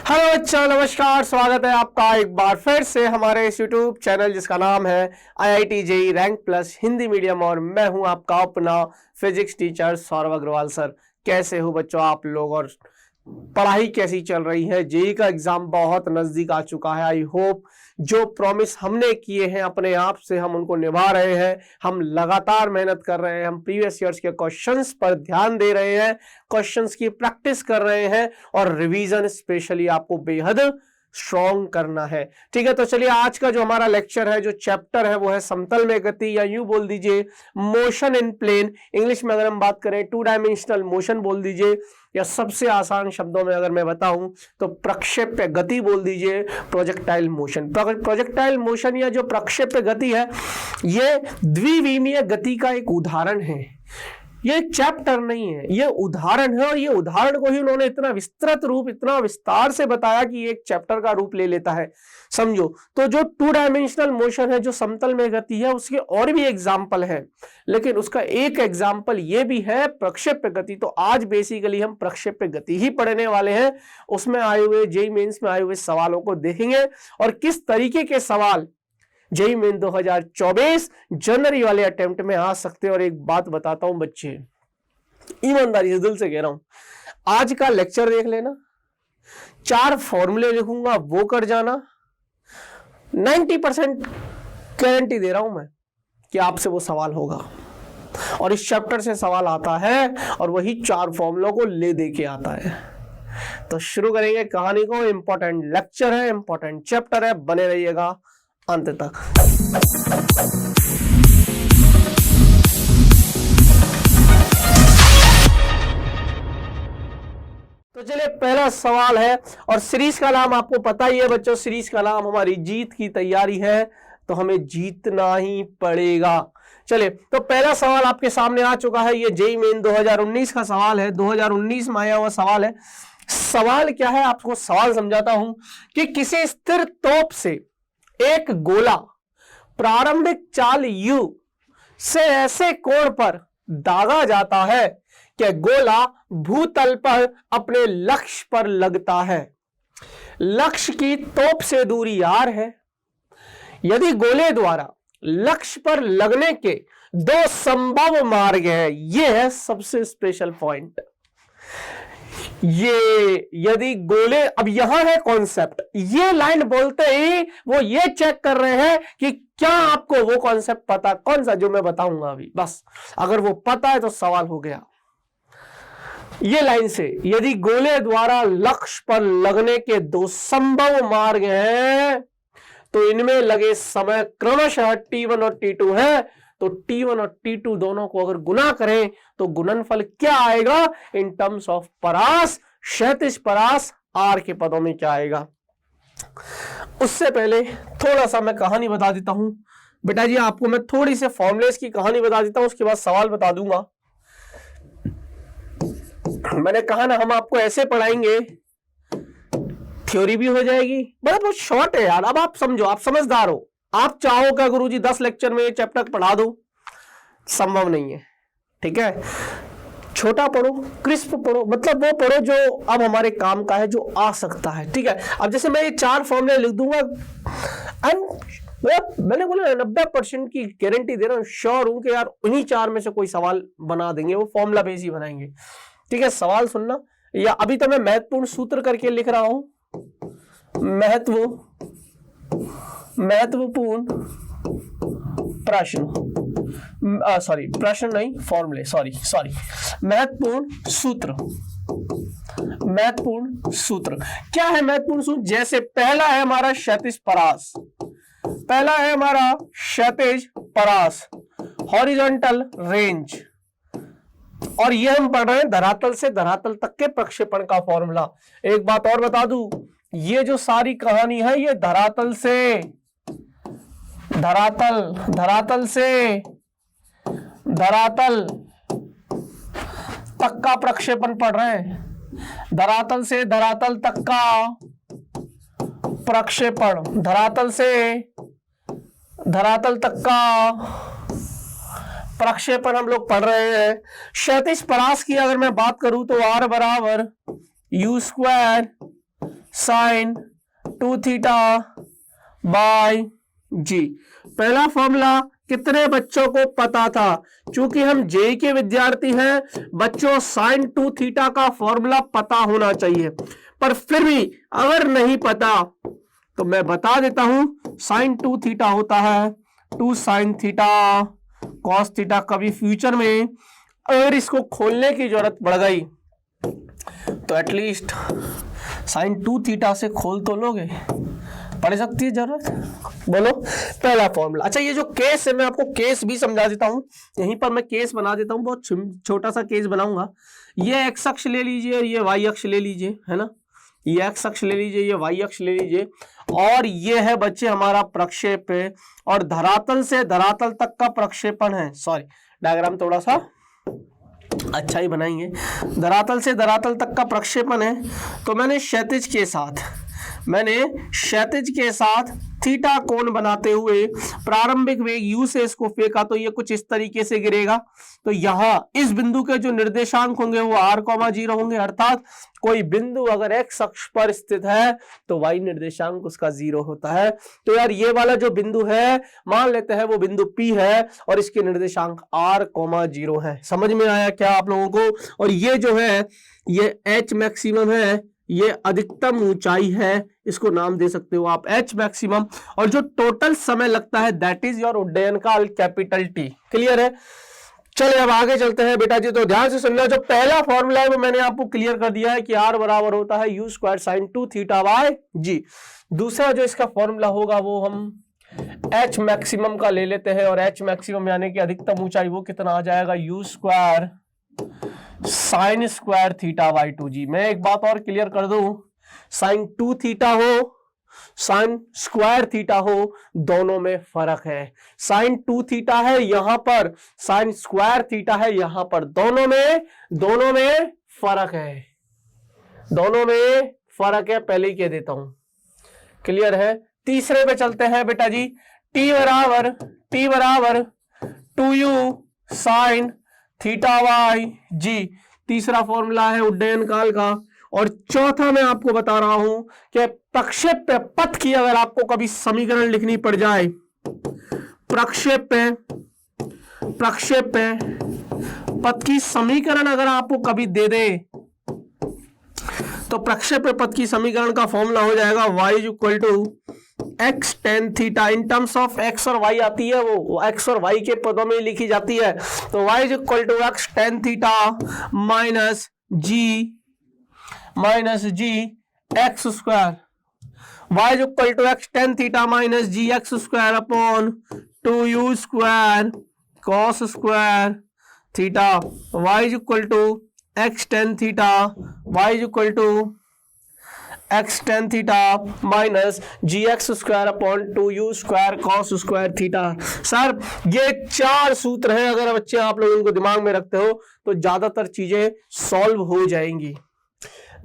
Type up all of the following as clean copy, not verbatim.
Hello बच्चों, नमस्कार। स्वागत है आपका एक बार फिर से हमारे इस यूट्यूब चैनल जिसका नाम है IIT JEE rank plus Hindi medium. और मैं हूं आपका अपना physics teacher Saurabh Agrawal sir. कैसे हो बच्चों आप लोग, और पढ़ाई कैसी चल रही है? जेई का एग्जाम बहुत नजदीक आ चुका है। आई होप जो प्रॉमिस हमने किए हैं अपने आप से हम उनको निभा रहे हैं। हम लगातार मेहनत कर रहे हैं, हम प्रीवियस ईयर्स के क्वेश्चंस पर ध्यान दे रहे हैं, क्वेश्चंस की प्रैक्टिस कर रहे हैं और रिवीजन स्पेशली आपको बेहद स्ट्रॉन्ग करना है। ठीक है, तो चलिए आज का जो हमारा लेक्चर है, जो चैप्टर है, वो है समतल में गति, या यूं बोल दीजिए मोशन इन प्लेन। इंग्लिश में अगर हम बात करें 2 डायमेंशनल मोशन बोल दीजिए, या सबसे आसान शब्दों में अगर मैं बताऊं तो प्रक्षेप्य गति बोल दीजिए, प्रोजेक्टाइल मोशन। प्रोजेक्टाइल मोशन या जो प्रक्षेप्य गति है, ये द्विविमीय गति का एक उदाहरण है। ये चैप्टर नहीं है, ये उदाहरण है। और ये उदाहरण को ही उन्होंने इतना विस्तृत रूप, इतना विस्तार से बताया कि एक चैप्टर का रूप ले लेता है। समझो, तो जो 2 डायमेंशनल मोशन है, जो समतल में गति है, उसके और भी एग्जाम्पल है, लेकिन उसका एक एग्जाम्पल ये भी है प्रक्षेप्य गति। तो आज बेसिकली हम प्रक्षेप्य गति ही पढ़ने वाले हैं। उसमें आए हुए जेईई मेंस में आए हुए सवालों को देखेंगे और किस तरीके के सवाल जेईई मेन 2024 जनवरी वाले अटेम्प्ट में आ सकते हैं। और एक बात बताता हूं बच्चे, ईमानदारी से दिल से कह रहा हूं, आज का लेक्चर देख लेना, 4 फॉर्मूले लिखूंगा, वो कर जाना। 90% गारंटी दे रहा हूं मैं कि आपसे वो सवाल होगा। और इस चैप्टर से सवाल आता है और वही 4 फॉर्मूलों को ले दे के आता है। तो शुरू करेंगे कहानी को। इंपॉर्टेंट लेक्चर है, इंपॉर्टेंट चैप्टर है, बने रहिएगा अंत तक। तो चलिए पहला सवाल है, और सीरीज का नाम आपको पता ही है बच्चों, सीरीज का नाम हमारी जीत की तैयारी है, तो हमें जीतना ही पड़ेगा। चलिए, तो पहला सवाल आपके सामने आ चुका है। ये जेईई मेन 2019 का सवाल है, 2019 में आया हुआ सवाल है। सवाल क्या है, आपको सवाल समझाता हूं कि किसी स्थिर तोप से एक गोला प्रारंभिक चाल u से ऐसे कोण पर दागा जाता है कि गोला भूतल पर अपने लक्ष्य पर लगता है। लक्ष्य की तोप से दूरी r है। यदि गोले द्वारा लक्ष्य पर लगने के 2 संभव मार्ग हैं, यह है सबसे स्पेशल पॉइंट। ये यदि गोले, अब यहां है कॉन्सेप्ट, ये लाइन बोलते ही वो ये चेक कर रहे हैं कि क्या आपको वो कॉन्सेप्ट पता, कौन सा जो मैं बताऊंगा अभी। बस अगर वो पता है तो सवाल हो गया। ये लाइन से, यदि गोले द्वारा लक्ष्य पर लगने के 2 संभव मार्ग हैं, तो इनमें लगे समय क्रमशः T1 और T2 है। तो T1 और T2 दोनों को अगर गुना करें तो गुणनफल क्या आएगा इन टर्म्स ऑफ परास, क्षैतिज परास R के पदों में क्या आएगा। उससे पहले थोड़ा सा मैं कहानी बता देता हूं बेटा जी, आपको मैं थोड़ी सी फॉर्मुलेस की कहानी बता देता हूं, उसके बाद सवाल बता दूंगा। मैंने कहा ना, हम आपको ऐसे पढ़ाएंगे, थ्योरी भी हो जाएगी। बड़ा बहुत शॉर्ट है यार। अब आप समझो, आप समझदार हो। आप चाहो क्या गुरुजी 10 लेक्चर में ये चैप्टर पढ़ा दो, संभव नहीं है। ठीक है, छोटा पढ़ो, क्रिस्प पढ़ो, मतलब वो पढ़ो जो अब हमारे काम का है, जो आ सकता है। ठीक है, अब जैसे मैं ये 4 फॉर्मूले लिख दूंगा, मैंने बोला 90% की गारंटी दे रहा हूं, श्योर हूं कि यार उन्हीं 4 में से कोई सवाल बना देंगे, वो फॉर्मूला बेस ही बनाएंगे। ठीक है, सवाल सुनना, या अभी तो मैं महत्वपूर्ण सूत्र करके लिख रहा हूं, महत्वपूर्ण प्रश्न, सॉरी प्रश्न नहीं, फॉर्मूले, सॉरी महत्वपूर्ण सूत्र। क्या है महत्वपूर्ण सूत्र? जैसे पहला है हमारा क्षैतिज परास, हॉरिजॉन्टल रेंज, और ये हम पढ़ रहे हैं धरातल से धरातल तक के प्रक्षेपण का फॉर्मूला। एक बात और बता दूं, ये जो सारी कहानी है, ये धरातल से धरातल तक का प्रक्षेपण पढ़ रहे हैं। धरातल से धरातल तक का प्रक्षेपण, धरातल से धरातल तक का प्रक्षेपण हम लोग पढ़ रहे हैं। क्षैतिज परास की अगर मैं बात करूं तो R बराबर u² साइन 2 थीटा बाय जी। पहला फॉर्मूला कितने बच्चों को पता था? चूंकि हम जेई के विद्यार्थी हैं, बच्चों साइन 2 थीटा का फॉर्मूला पता होना चाहिए, पर फिर भी अगर नहीं पता तो मैं बता देता हूं। साइन 2 थीटा होता है 2 साइन थीटा कॉस थीटा। कभी फ्यूचर में अगर इसको खोलने की जरूरत पड़ गई तो एटलीस्ट साइन 2 थीटा से खोल तो लोगे, पड़ सकती है जरूरत। बोलो पहला फॉर्मूला। अच्छा, ये जो केस है मैं आपको केस भी समझा देता हूं, यहीं पर मैं केस बना देता हूं, बहुत छोटा सा केस बनाऊंगा। ये एक्स अक्ष ले लीजिए और ये वाई अक्ष ले लीजिए, है ना। ये एक्स अक्ष ले लीजिए, ये वाई अक्ष ले लीजिए, और ये है बच्चे हमारा प्रक्षेप है, और धरातल से धरातल तक का प्रक्षेपण है। सॉरी, डायग्राम थोड़ा सा अच्छा ही बनाएंगे। धरातल से धरातल तक का प्रक्षेपण है, तो मैंने क्षैतिज के साथ थीटा कोण बनाते हुए प्रारंभिक वेग u से इसको फेंका, तो ये कुछ इस तरीके से गिरेगा। तो यहां इस बिंदु के जो निर्देशांक होंगे वो r,0 होंगे, अर्थात कोई बिंदु अगर x अक्ष पर स्थित है तो y निर्देशांक उसका 0 होता है। तो यार ये वाला जो बिंदु है मान लेते हैं वो बिंदु P है और इसके निर्देशांक r,0 है। समझ में आया क्या आप लोगों को? और ये जो है ये h मैक्सिमम है, ये अधिकतम ऊंचाई है, इसको नाम दे सकते हो आप h मैक्सिमम, और जो टोटल समय लगता है दैट इज योर उड्डयन काल कैपिटल T। क्लियर है? चलिए अब आगे चलते हैं बेटा जी। तो ध्यान से सुनना, जो पहला फॉर्मूला है वो मैंने आपको क्लियर कर दिया है कि r बराबर होता है u square sine 2 theta by g. दूसरा जो इसका फॉर्मूला होगा वो हम h मैक्सिमम का ले लेते हैं, और h मैक्सिमम यानी कि अधिकतम ऊंचाई वो कितना आ जाएगा, u square sign square theta by 2 जी। मैं एक बात और क्लियर कर दूं, साइन 2 थीटा हो साइन स्क्वायर थीटा हो, दोनों में फर्क है। साइन 2 थीटा है यहां पर, साइन स्क्वायर थीटा है यहां पर, दोनों में फर्क है, दोनों में फर्क है, पहले ही कह देता हूं। क्लियर है? तीसरे पे चलते हैं बेटा जी। t बराबर 2u साइन थीटा बाई जी, तीसरा फॉर्मूला है उड्डयन काल का। और चौथा मैं आपको बता रहा हूं कि प्रक्षेप पथ की अगर आपको कभी समीकरण लिखनी पड़ जाए, प्रक्षेप पथ की समीकरण अगर आपको कभी दे दे, तो प्रक्षेप पथ की समीकरण का फॉर्मूला हो जाएगा y equal to x tan theta. In terms of x और y आती है, वो x और y के पदों में लिखी जाती है। तो y equal to x tan theta minus g x square, y equal to x tan theta minus g x square upon 2u square cos square theta. y equal to x tan theta, y equal to x tan theta minus g x square upon 2u square cos square theta. Sir ये 4 सूत्र हैं, अगर बच्चे आप लोग इनको दिमाग में रखते हो तो ज्यादातर चीजें सॉल्व हो जाएंगी।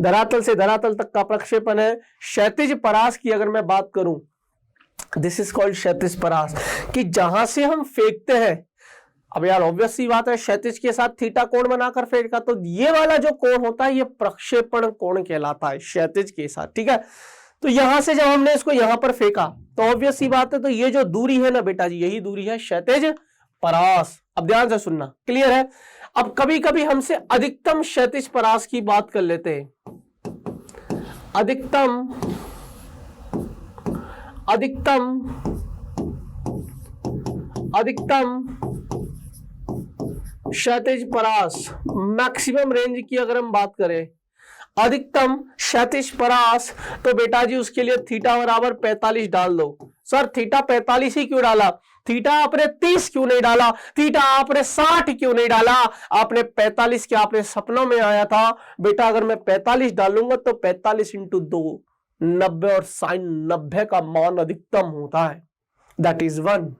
धरातल से धरातल तक का प्रक्षेपण है। क्षैतिज परास की अगर मैं बात करूं, दिस इज कॉल्ड क्षैतिज परास, कि जहां से हम फेंकते हैं। अब यार ऑब्वियस सी बात है, क्षैतिज के साथ थीटा कोण बनाकर फेंका, तो ये वाला जो कोण होता है ये प्रक्षेपण कोण कहलाता है क्षैतिज के साथ। ठीक है? तो यहां से जब हमने इसको यहां पर फेंका तो ऑब्वियस सी बात है, तो ये जो दूरी है ना बेटा जी, यही दूरी है क्षैतिज परास। अब ध्यान से सुनना, क्लियर है? अब कभी कभी हमसे अधिकतम क्षैतिज परास की बात कर लेते हैं। अधिकतम क्षैतिज परास मैक्सिमम रेंज की अगर हम बात करें, अधिकतम क्षैतिज परास, तो बेटा जी उसके लिए थीटा बराबर 45 डाल दो। सर थीटा 45 ही क्यों डाला? थीटा आपने 30 क्यों नहीं डाला? थीटा आपने 60 क्यों नहीं डाला? आपने 45 क्या आपने सपनों में आया था? बेटा अगर मैं 45 डालूंगा तो 45 इंटू 2 90, और साइन 90 का मान अधिकतम होता है, दैट इज 1।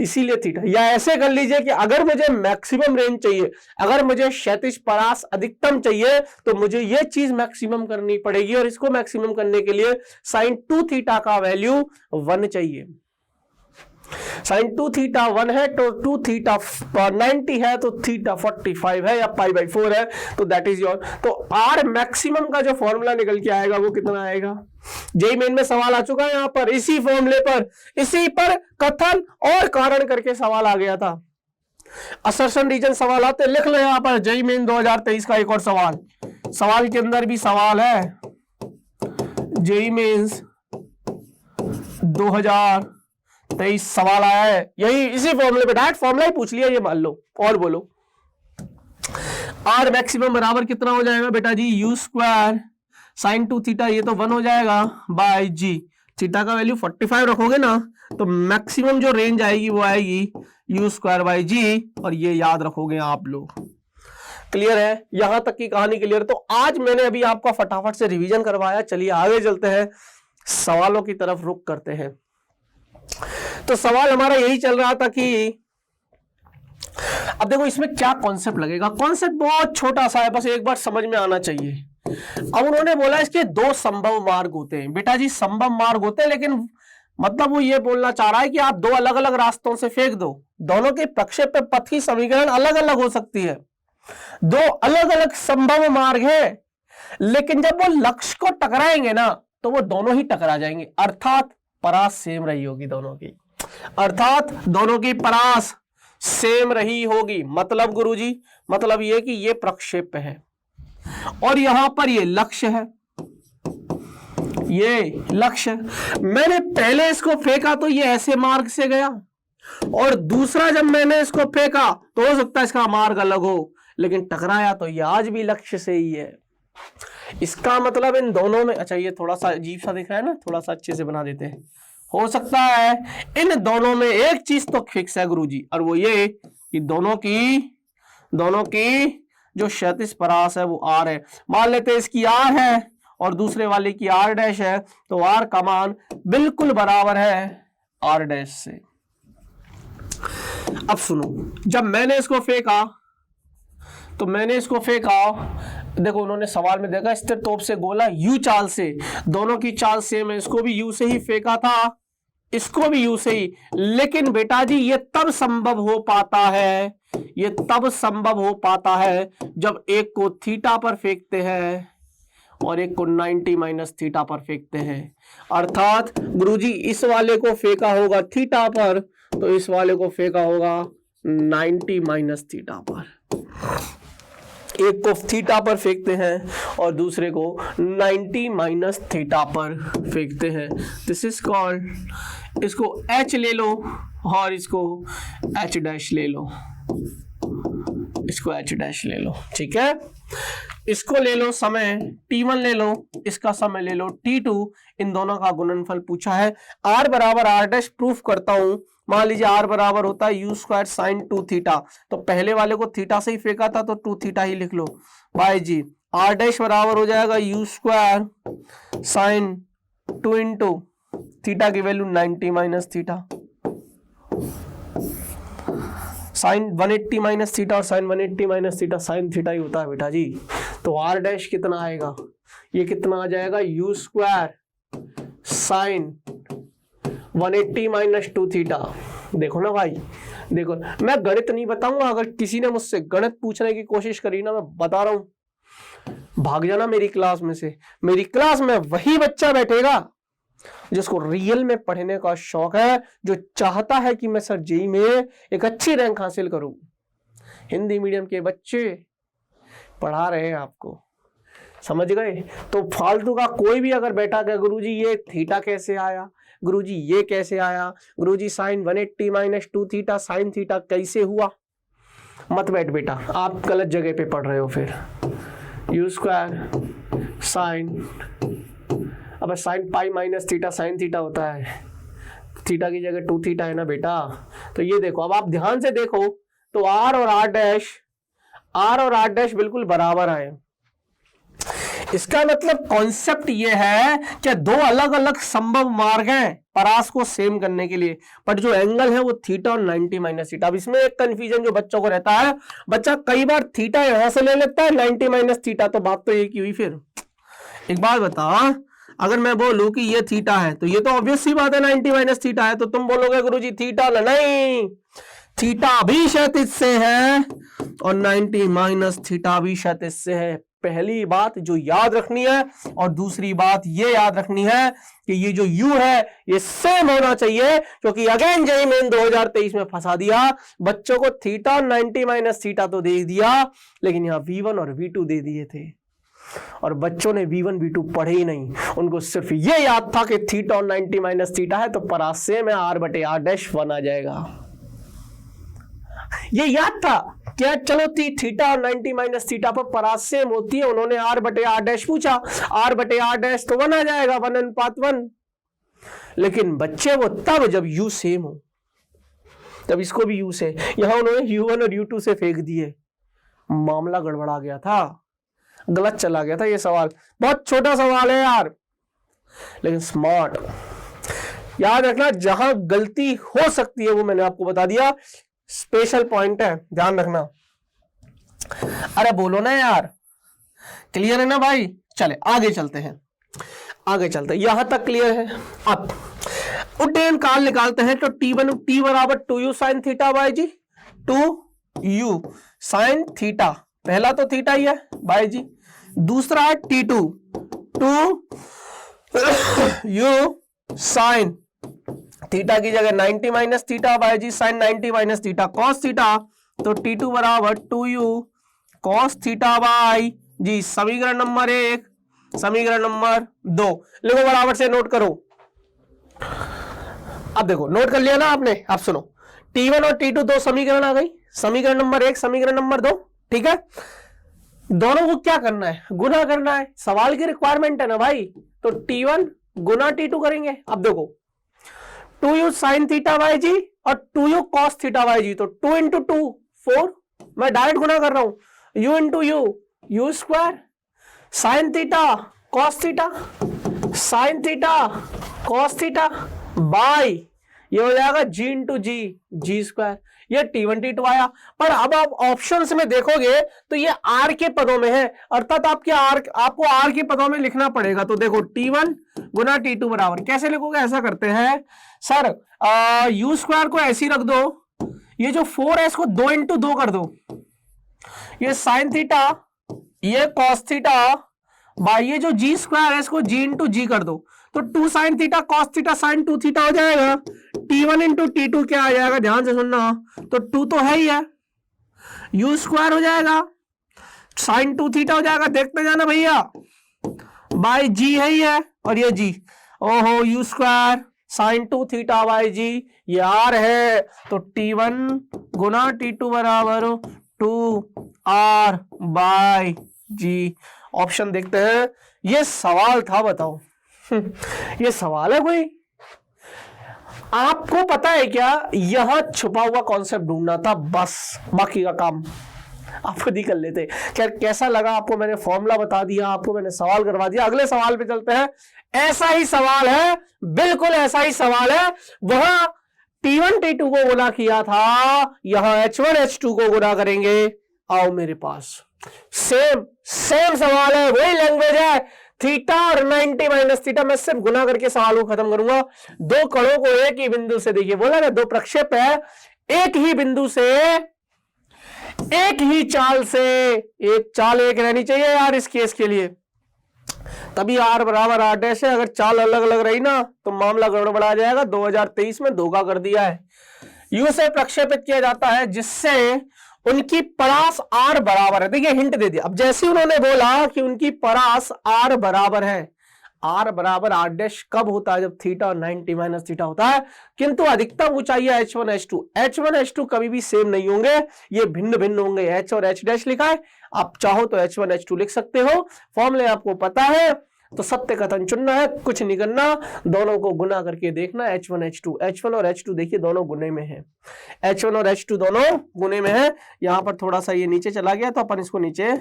इसीलिए थीटा, या ऐसे कर लीजिए कि अगर मुझे मैक्सिमम रेंज चाहिए, अगर मुझे क्षैतिज परास अधिकतम चाहिए, तो मुझे ये चीज मैक्सिमम करनी पड़ेगी, और इसको मैक्सिमम करने के लिए साइन 2 थीटा का वैल्यू 1 चाहिए। साइन 2 थीटा 1 है तो 2 थीटा 90 है तो थीटा 45 है या π/4 है, तो दैट इज योर। तो आर मैक्सिमम का जो फॉर्मूला निकल के आएगा वो कितना आएगा? जेईई मेन में सवाल आ चुका है यहाँ पर, इसी फॉर्मूले पर, इसी पर कथन और कारण करके सवाल आ गया था। असर्शन रीजन सवाल आते, लिख लो यहाँ पर जेईई मेन 2023 का एक और सवाल, सवाल के अंदर भी सवाल है जेईई मेंस 2023 सवाल आया है, यही इसी फॉर्मूले पे, डायरेक्ट फॉर्मूला ही पूछ लिया ये मान लो। और बोलो आर मैक्सिमम बराबर कितना हो जाएगा बेटा जी? यू स्क्वायर साइन 2 थीटा, ये तो 1 हो जाएगा, बाय जी। थीटा का वैल्यू 45 रखोगे ना तो मैक्सिमम जो रेंज आएगी वो आएगी यू स्क्वायर बाय जी, और ये याद रखोगे आप लोग। क्लियर है? यहां तक की कहानी क्लियर। तो आज मैंने अभी आपका फटाफट से रिवीजन करवाया, चलिए आगे चलते हैं, सवालों की तरफ रुख करते हैं। तो सवाल हमारा यही चल रहा था कि अब देखो इसमें क्या कॉन्सेप्ट लगेगा। कॉन्सेप्ट बहुत छोटा सा है, बस एक बार समझ में आना चाहिए। अब उन्होंने बोला इसके 2 संभव मार्ग होते हैं। बेटा जी संभव मार्ग होते हैं, लेकिन मतलब वो ये बोलना चाह रहा है कि आप 2 अलग अलग रास्तों से फेंक दो, दोनों के प्रक्षेप पथ की समीकरण अलग अलग हो सकती है। 2 अलग अलग संभव मार्ग है, लेकिन जब वो लक्ष्य को टकराएंगे ना तो वो दोनों ही टकरा जाएंगे, अर्थात परास सेम रही होगी दोनों की, अर्थात दोनों की परास सेम रही होगी। मतलब गुरुजी, मतलब ये कि ये प्रक्षेप है और यहां पर ये लक्ष्य है, ये लक्ष्य। मैंने पहले इसको फेंका तो ये ऐसे मार्ग से गया, और दूसरा जब मैंने इसको फेंका तो हो सकता है इसका मार्ग अलग हो, लेकिन टकराया तो ये आज भी लक्ष्य से ही है। इसका मतलब इन दोनों में, अच्छा ये थोड़ा सा अजीब सा दिख रहा है ना, थोड़ा सा अच्छे से बना देते हैं। हो सकता है इन दोनों में एक चीज तो फिक्स है गुरुजी, और वो ये कि दोनों की जो क्षैतिज परास है वो आर है। मान लेते हैं इसकी आर है और दूसरे वाले की आर डैश है, तो आर का मान बिल्कुल बराबर है आर डैश से। अब सुनो, जब मैंने इसको फेंका तो देखो उन्होंने सवाल में देखा स्थिर तोप से गोला यू चाल से, दोनों की चाल सेम है, इसको भी यू से ही फेंका था, इसको भी यू से ही। लेकिन बेटा जी ये तब संभव हो पाता है जब एक को थीटा पर फेंकते हैं और एक को 90 माइनस थीटा पर फेंकते हैं। अर्थात गुरुजी इस वाले को फेंका होगा थीटा पर, तो इस वाले को फेंका होगा 90 माइनस थीटा पर। एक को थीटा पर फेंकते हैं और दूसरे को 90 माइनस थीटा पर फेंकते हैं। दिस इज कॉल्ड, इसको h ले लो और इसको h डैश ले लो, इसको h डैश ले लो, ठीक है। इसको ले लो समय t1 ले लो, इसका समय ले लो t2, इन दोनों का गुणनफल पूछा है। r बराबर r डैश प्रूफ करता हूं। मान लीजिए r बराबर होता है यू स्क्वायर साइन 2 थीटा, तो पहले वाले को थीटा से ही फेंका था तो 2 थीटा ही लिख लो, बाय जी। r डैश बराबर हो जाएगा u square sine 2 into theta की value 90 minus theta, sine 180 minus theta, और sine 180 minus theta sine theta ही होता है बेटा जी। तो r डैश कितना आएगा, ये कितना आ जाएगा u square sign 180 minus 2 theta. देखो ना भाई, देखो मैं गणित नहीं बताऊंगा, अगर किसी ने मुझसे गणित पूछने की कोशिश करी ना, मैं बता रहा हूं भाग जाना मेरी क्लास में से। मेरी क्लास में वही बच्चा बैठेगा जिसको रियल में पढ़ने का शौक है, जो चाहता है कि मैं सर जेईई में एक अच्छी रैंक हासिल करूं। हिंदी मीडियम के बच्चे पढ़ा रहे हैं आपको, समझ गए। तो फालतू का कोई भी अगर बैठा गया गुरुजी ये थीटा कैसे आया, गुरुजी ये कैसे आया, गुरुजी sine 180 minus 2 theta sine theta कैसे हुआ, मत बैठ बेटा, आप गलत जगह पे पढ़ रहे हो। फिर यू स्क्वायर साइन, अब sine pi minus theta sine theta होता है, थीटा की जगह 2 थीटा है ना बेटा। तो ये देखो, अब आप ध्यान से देखो तो आर और आर डैश बिल्कुल बराबर आए। इसका मतलब कॉन्सेप्ट ये है कि 2 अलग अलग संभव मार्ग हैं परास को सेम करने के लिए, बट जो एंगल है वो थीटा और 90 माइनस थीटा। अब इसमें एक कंफ्यूजन जो बच्चों को रहता है, बच्चा कई बार थीटा यहां से ले लेता है 90 माइनस थीटा, तो बात तो एक ही हुई। फिर एक बात बता, अगर मैं बोलूं कि ये थीटा है तो ये तो ऑब्वियस सी बात है 90 माइनस थीटा है, तो तुम बोलोगे गुरुजी थीटा नहीं, थीटा भी क्षैतिज से है और 90 माइनस थीटा भी क्षैतिज से है। पहली बात जो याद रखनी है, और दूसरी बात ये याद रखनी है कि ये जो u है ये सेम होना चाहिए, क्योंकि अगेन जेईई मेन 2023 में फंसा दिया बच्चों को, थीटा 90 माइनस थीटा तो दे दिया, लेकिन यहाँ v1 और v2 दे दिए थे और बच्चों ने v1 v2 पढ़े ही नहीं। उनको सिर्फ ये याद था कि थीटा और 90 माइनस थीटा है तो परासे में r/r' 1 आ जाएगा, ये याद था क्या। चलो थीटा और 90 माइनस थीटा पर परास सेम होती है, उन्होंने r/r' पूछा, r/r' तो 1 आ जाएगा, 1:1। लेकिन बच्चे वो तब जब u सेम हो, तब इसको भी u से, यहां उन्होंने u1 और u2 से फेंक दिए, मामला गड़बड़ा गया था, गलत चला गया था ये सवाल। बहुत छोटा सवाल है यार, लेकिन स्मार्ट। याद रखना जहां गलती हो सकती है वो मैंने आपको बता दिया, स्पेशल पॉइंट है, ध्यान रखना। अरे बोलो ना यार, क्लियर है ना भाई। चले आगे चलते हैं, आगे चलते हैं, यहां तक क्लियर है। अब उड्डयन काल निकालते हैं तो t1 t बराबर 2u sine theta by g, 2u sine theta, पहला तो थीटा ही है बाई जी, दूसरा है t2 2u साइन थीटा की जगह 90 minus theta by g sine 90 minus theta cos theta, तो t2 बराबर 2u कॉस थीटा बाई जी, समीकरण नंबर 1, समीकरण नंबर 2 लिखो बराबर से, नोट करो। अब देखो नोट कर लिया ना आपने, अब सुनो, t1 और t2 दो समीकरण आ गई, समीकरण नंबर 1 समीकरण नंबर 2, ठीक है। दोनों को क्या करना है, गुना करना है, सवाल की रिक्वायरमेंट है ना भाई, तो t1 गुना t2 करेंगे। अब देखो 2u साइन थीटा बाई जी और 2u कॉस थीटा बाई जी, तो 2 इंटू 2 4, मैं डायरेक्ट गुना कर रहा हूं, u into you square, sign theta cos theta, sine theta cos theta by ये हो जाएगा g इंटू जी स्क्वायर, ये t1 t2 आया। पर अब आप ऑप्शंस में देखोगे तो ये r के पदों में है, अर्थात आपको r के पदों में लिखना पड़ेगा। तो देखो t1 गुना t2 बराबर, कैसे लिखोगे, ऐसा करते हैं सर, u स्क्वायर को ऐसी रख दो, ये जो 4 है इसको 2 इंटू 2 कर दो, ये साइन थीटा ये कॉस थीटा बाई ये जो जी स्क्वायर है इसको जी इंटू जी कर दो, तो 2 sine theta cos theta sign 2 theta हो जाएगा, t1 इंटू t2 क्या आ जाएगा, ध्यान से सुनना, तो 2 तो है ही है, u स्क्वायर हो जाएगा, साइन 2 थीटा हो जाएगा, देखते जाना भैया, बाई जी है ही है, और ये जी, ओहो u square sine 2 theta by g, ये r है, तो t1 गुना t2 बराबर 2r बाई जी। ऑप्शन देखते हैं, ये सवाल था, बताओ ये सवाल है कोई, आपको पता है क्या, यहां छुपा हुआ कॉन्सेप्ट ढूंढना था बस, बाकी का काम आप खुद ही कर लेते। खैर कैसा लगा आपको, मैंने फॉर्मूला बता दिया, आपको मैंने सवाल करवा दिया। अगले सवाल पे चलते हैं, ऐसा ही सवाल है, बिल्कुल ऐसा ही सवाल है, वहां t1 t2 को गुना किया था, यहां h1 h2 को गुना करेंगे। आओ मेरे पास, सेम सवाल है, वही लैंग्वेज है, थीटा और 90 माइनस थीटा। मैं सिर्फ गुना करके सवाल को खत्म करूंगा। दो कणों को एक ही बिंदु से, देखिए बोला ना, दो प्रक्षेप है, एक ही बिंदु से एक ही चाल से, एक चाल एक रहनी चाहिए यार इस केस के लिए, तभी r बराबर r' है। अगर चाल अलग अलग रही ना तो मामला गड़बड़ा जाएगा। 2023 में धोखा कर दिया है। u से प्रक्षेपित किया जाता है जिससे उनकी परास r बराबर है। देखिए हिंट दे दिया। अब जैसे उन्होंने बोला कि उनकी परास r बराबर है, r बराबर r' कब होता है, जब थीटा और 90 माइनस थीटा होता है। किंतु अधिकतम ऊंचाई है h1 h2, h1 h2 कभी भी सेम नहीं होंगे, ये भिन्न भिन्न होंगे। h और h' लिखा है, आप चाहो तो h1 h2 लिख सकते हो। फॉर्मूले आपको पता है तो सत्य कथन चुनना है, कुछ नहीं करना, दोनों को गुना करके देखना। h1 और h2 देखिए दोनों गुने में है, h1 और h2 दोनों गुने में है। यहाँ पर थोड़ा सा ये नीचे चला गया तो अपन इसको नीचे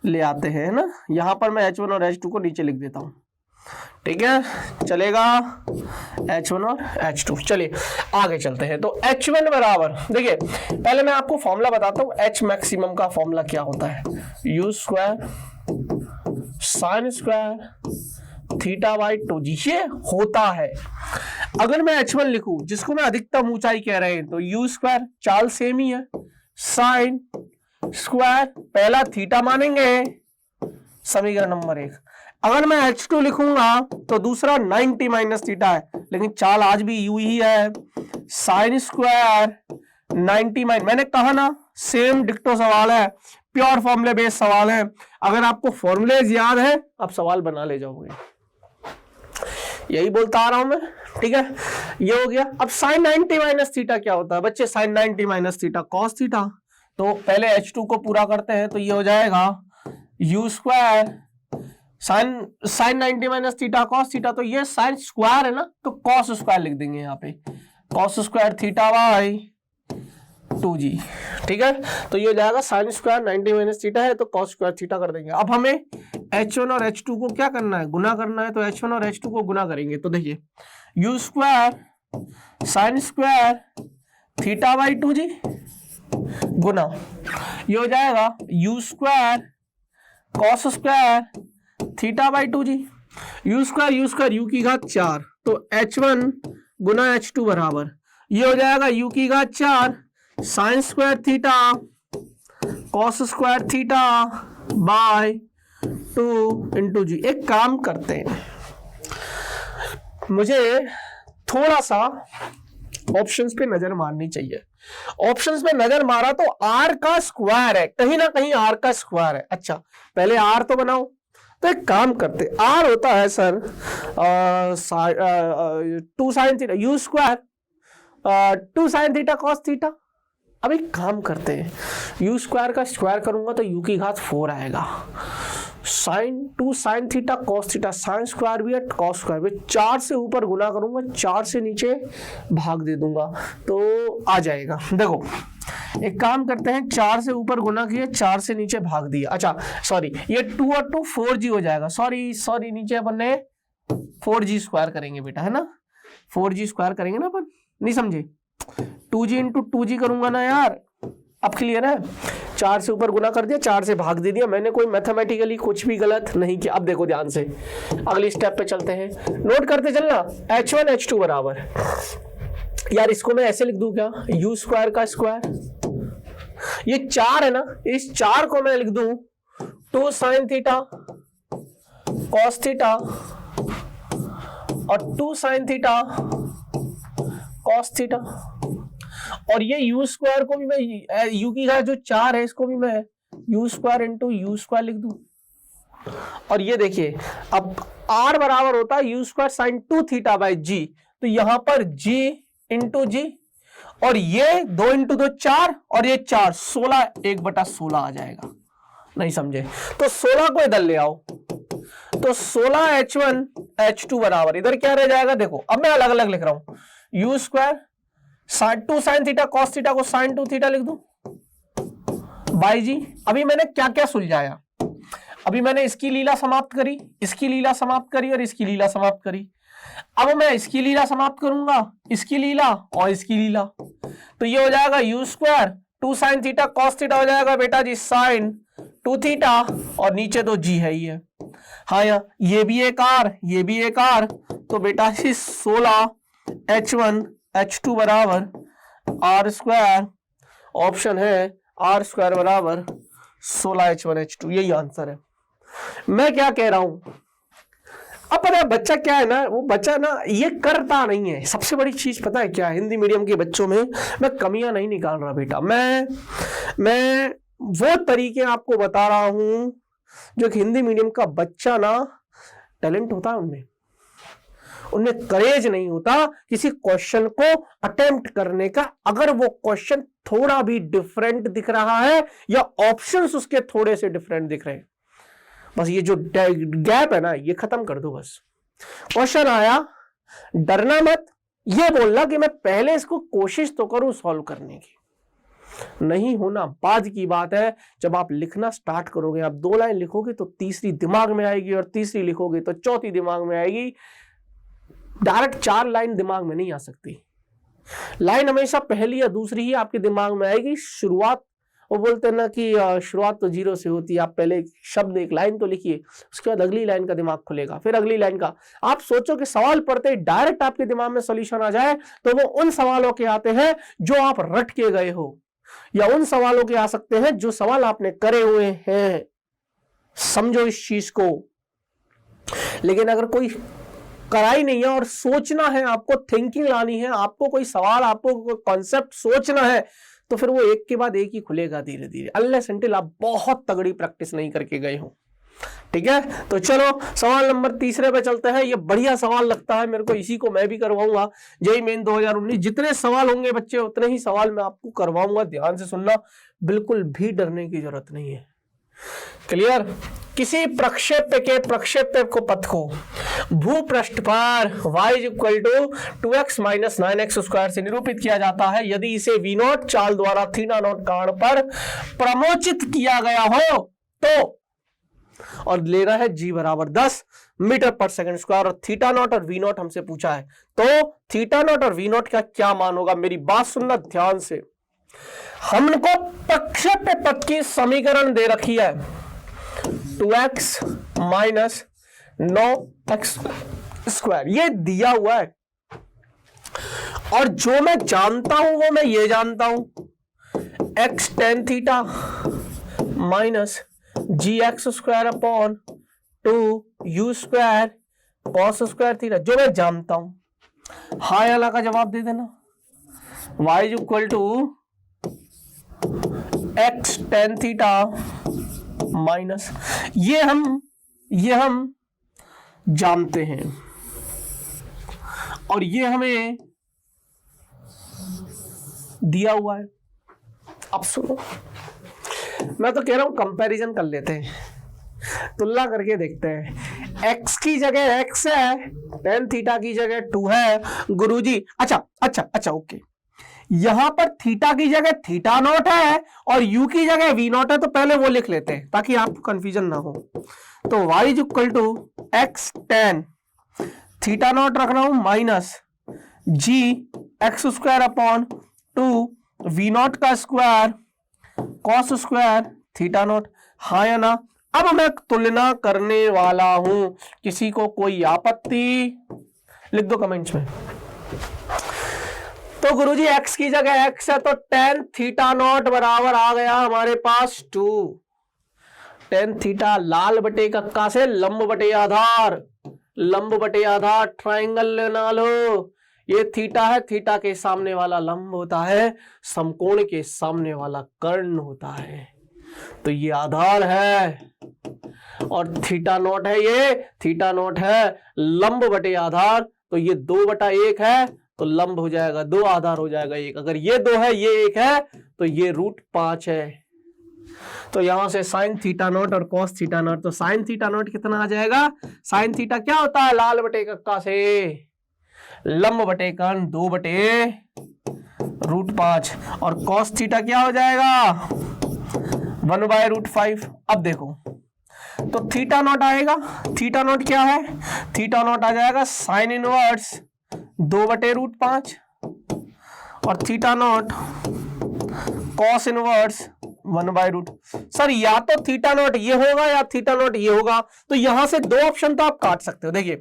ले आते हैं, है ना। यहाँ पर मैं h1 और h2 को नीचे लिख देता हूँ, ठीक है, चलेगा। h1 और h2, चलिए आगे चलते हैं। तो h1 बराबर, देखिए पहले मैं आपको फॉर्मूला बताता हूँ। h मैक्सिमम का फॉर्मूला क्या होता है, u square sign square theta by 2g, ये होता है। अगर मैं h1 लिखूं जिसको मैं अधिकतम ऊंचाई कह रहे हैं तो u स्क्वायर, चाल सेम ही है, साइन स्क्वायर, पहला थीटा मानेंगे, समीकरण नंबर 1। अगर मैं h2 लिखूंगा तो दूसरा 90 माइनस थीटा है, लेकिन चाल आज भी u ही है, साइन स्क्वायर 90 माइनस, मैंने कहा ना सेम डिक्टो सवाल है, प्योर फॉर्मूले बेस्ड सवाल है। अगर आपको फॉर्मूलेज याद है आप सवाल बना ले जाओगे, यही बोलता आ रहा हूं मैं, ठीक है। ये हो गया। अब साइन 90 माइनस थीटा क्या होता है बच्चे? Sine 90 minus theta cos theta. तो पहले h2 को पूरा करते हैं, तो ये हो जाएगा u square sign 90 minus theta cos theta, तो ये साइन स्क्वायर है ना, तो कॉस स्क्वायर लिख देंगे यहाँ पे, cos square theta by 2g, ठीक है। तो ये हो जाएगा साइन स्क्वायर 90 माइनस थीटा है तो कॉस स्क्वायर थीटा कर देंगे। अब हमें h1 और h2 को क्या करना है? गुना करना है। तो h1 और h2 को गुना करेंगे तो देखिए u square sign square theta by 2g गुना, ये हो जाएगा u square cos square theta by 2g, u square u की घात 4, तो h1 गुना h2 बराबर, ये हो जाएगा u की घात 4 sine square theta cos square theta by 2 into g. एक काम करते हैं, मुझे थोड़ा सा ऑप्शंस पे नजर मारनी चाहिए। ऑप्शंस पे नजर मारा तो r का स्क्वायर है, कहीं ना कहीं r का स्क्वायर है। अच्छा पहले r तो बनाओ, तो एक काम करते, r होता है sir 2 sine theta, u square 2 sine theta cos theta. अब एक काम करते हैं, u स्क्वायर का स्क्वायर करूंगा तो u की घात 4 आएगा, sine 2 sine theta cos theta, sine square भी है कॉस स्क्वायर भी, 4 से ऊपर गुना करूंगा, 4 से नीचे भाग दे दूंगा तो आ जाएगा। देखो एक काम करते हैं, 4 से ऊपर गुना किया, 4 से नीचे भाग दिया। अच्छा सॉरी, ये 2 और 2 4g हो जाएगा, सॉरी नीचे अपन ने 4g स्क्वायर करेंगे बेटा, है ना, 4g स्क्वायर करेंगे ना अपन, नहीं समझे? 2g इंटू 2g करूंगा ना यार, अब क्लियर है? 4 से ऊपर गुना कर दिया, 4 से भाग दे दिया, मैंने कोई मैथमेटिकली कुछ भी गलत नहीं किया। अब देखो ध्यान से, अगली स्टेप पे चलते हैं, नोट करते चलना। h1 h2 बराबर, यार इसको मैं ऐसे लिख दूं क्या, u स्क्वायर का स्क्वायर, ये 4 है ना, इस 4 को मैं लिख दूं 2 साइन थीटा कॉस थीटा और 2 साइन थीटा कॉस थीटा, और ये u स्क्वायर को भी मैं u की घात जो 4 है इसको भी मैं u square into u square लिख दूं। और ये देखिए अब r बराबर होता है u square sine 2 theta by g, तो यहां पर g इंटू जी, और ये 2 इंटू 2 4 और ये 4 16, 1/16 आ जाएगा। नहीं समझे तो 16 को इधर ले आओ, तो 16 h1 h2 बराबर, इधर क्या रह जाएगा? देखो अब मैं अलग अलग लिख रहा हूं, u square 2 sine theta cos theta को साइन 2 थीटा लिख दूं बाई जी। अभी मैंने क्या क्या सुलझाया, अभी मैंने इसकी लीला समाप्त करी, इसकी लीला समाप्त करी और इसकी लीला समाप्त करी। अब मैं इसकी लीला समाप्त करूंगा, इसकी लीला और इसकी लीला, तो ये हो जाएगा u square 2 sine theta cos theta हो जाएगा बेटा जी साइन 2 थीटा, और नीचे तो g है ही है। हाँ यार ये भी एक r, ये भी एक r, तो बेटा जी 16 h1 h2 बराबर r स्क्वायर, ऑप्शन है r स्क्वायर बराबर 16 h1 h2, यही आंसर है। मैं क्या कह रहा हूं, अब पता है बच्चा क्या है ना, वो बच्चा ना ये करता नहीं है। सबसे बड़ी चीज पता है क्या, हिंदी मीडियम के बच्चों में मैं कमियां नहीं निकाल रहा बेटा, मैं वो तरीके आपको बता रहा हूं जो कि हिंदी मीडियम का बच्चा ना टैलेंट होता है उनमें करेज नहीं होता किसी क्वेश्चन को अटेम्प्ट करने का। अगर वो क्वेश्चन थोड़ा भी डिफरेंट दिख रहा है या ऑप्शंस उसके थोड़े से डिफरेंट दिख रहे हैं, बस ये जो गैप है ना ये खत्म कर दो। बस क्वेश्चन आया, डरना मत, ये बोलना कि मैं पहले इसको कोशिश तो करूं सॉल्व करने की, नहीं होना बाद की बात है। जब आप लिखना स्टार्ट करोगे, आप 2 लाइन लिखोगे तो तीसरी दिमाग में आएगी, और तीसरी लिखोगे तो चौथी दिमाग में आएगी। डायरेक्ट 4 लाइन दिमाग में नहीं आ सकती, लाइन हमेशा पहली या दूसरी ही आपके दिमाग में आएगी। शुरुआत वो बोलते हैं ना कि शुरुआत तो जीरो से होती है, आप पहले एक शब्द एक लाइन तो लिखिए, उसके बाद अगली लाइन का दिमाग खुलेगा, फिर अगली लाइन का। आप सोचो कि सवाल पढ़ते ही डायरेक्ट आपके दिमाग में सॉल्यूशन आ जाए, तो वो उन सवालों के आते हैं जो आप रट के गए हो, या उन सवालों के आ सकते हैं जो सवाल आपने करे हुए हैं। समझो इस चीज को। लेकिन अगर कोई कराई नहीं है और सोचना है, आपको थिंकिंग लानी है, आपको कोई सवाल, आपको कोई कॉन्सेप्ट सोचना है, तो फिर वो एक के बाद एक ही खुलेगा धीरे धीरे, अनलेस अनटिल आप बहुत तगड़ी प्रैक्टिस नहीं करके गए हो। ठीक है, तो चलो सवाल नंबर तीसरे पे चलते हैं। ये बढ़िया सवाल लगता है मेरे को, इसी को मैं भी करवाऊंगा जेईई मेन 2019। जितने सवाल होंगे बच्चे उतने ही सवाल मैं आपको करवाऊंगा, ध्यान से सुनना, बिल्कुल भी डरने की जरूरत नहीं है। क्लियर? किसी प्रक्षेप्य के प्रक्षेप्य को पथ को भूपृष्ठ पर y equal to 2x minus 9x square से निरूपित किया जाता है यदि इसे v नॉट चाल द्वारा थीटा नॉट कोण पर प्रमोचित किया गया हो तो, और ले रहा है g बराबर 10 मीटर पर सेकंड स्क्वायर, और थीटा नॉट और v नॉट हमसे पूछा है, तो थीटा नॉट और v नॉट का क्या मान होगा? मेरी बात सुनना ध्यान से। हमको प्रक्षेप्य पथ की समीकरण दे रखी है 2x माइनस 9x स्क्वायर, ये दिया हुआ है, और जो मैं जानता हूं वो मैं ये जानता हूं x tan theta minus g x square upon 2u square cos square theta, जो मैं जानता हूं। हाय अल्लाह का जवाब दे देना। y equal to x tan theta minus, ये हम जानते हैं, और ये हमें दिया हुआ है। अब सुनो, मैं तो कह रहा हूं कंपैरिजन कर लेते हैं, तुलना करके देखते हैं। x की जगह x है, tan थीटा की जगह 2 है गुरुजी। अच्छा ओके, यहां पर थीटा की जगह थीटा नॉट है और u की जगह v नॉट है, तो पहले वो लिख लेते हैं ताकि आपको कंफ्यूजन ना हो। तो y equal to x tan theta not रख रहा हूं minus g x square upon 2 v not का square cos square theta not. हाँ या ना? अब मैं तुलना करने वाला हूं, किसी को कोई आपत्ति? लिख दो कमेंट्स में। तो गुरुजी x की जगह x है, तो tan थीटा नॉट बराबर आ गया हमारे पास 2 tan थीटा, लाल बटे कक्का से लंब बटे आधार, लंब बटे आधार ट्राइंगल लेना लो। ये थीटा है, थीटा के सामने वाला लंब होता है, समकोण के सामने वाला कर्ण होता है, तो ये आधार है, और थीटा नॉट है, ये थीटा नॉट है लंब बटे आधार, तो ये 2/1 है, तो लंब हो जाएगा 2, आधार हो जाएगा 1। अगर ये 2 है ये 1 है, तो ये √5 है। तो यहां से साइन थीटा नॉट और कॉस थीटा नॉट, तो साइन थीटा नॉट कितना आ जाएगा? साइन थीटा क्या होता है? लाल बटे कक्का से लंब बटे कर्ण 2/√5, और कॉस थीटा क्या हो जाएगा? 1/√5। अब देखो, तो थीटा नॉट आएगा, थीटा नॉट क्या है? थीटा नॉट आ जाएगा साइन इनवर्स 2/√5, और theta naught cos inverse 1/√। Sir या तो थीटा नॉट ये होगा या थीटा नॉट ये होगा, तो यहां से 2 ऑप्शन तो आप काट सकते हो। देखिए,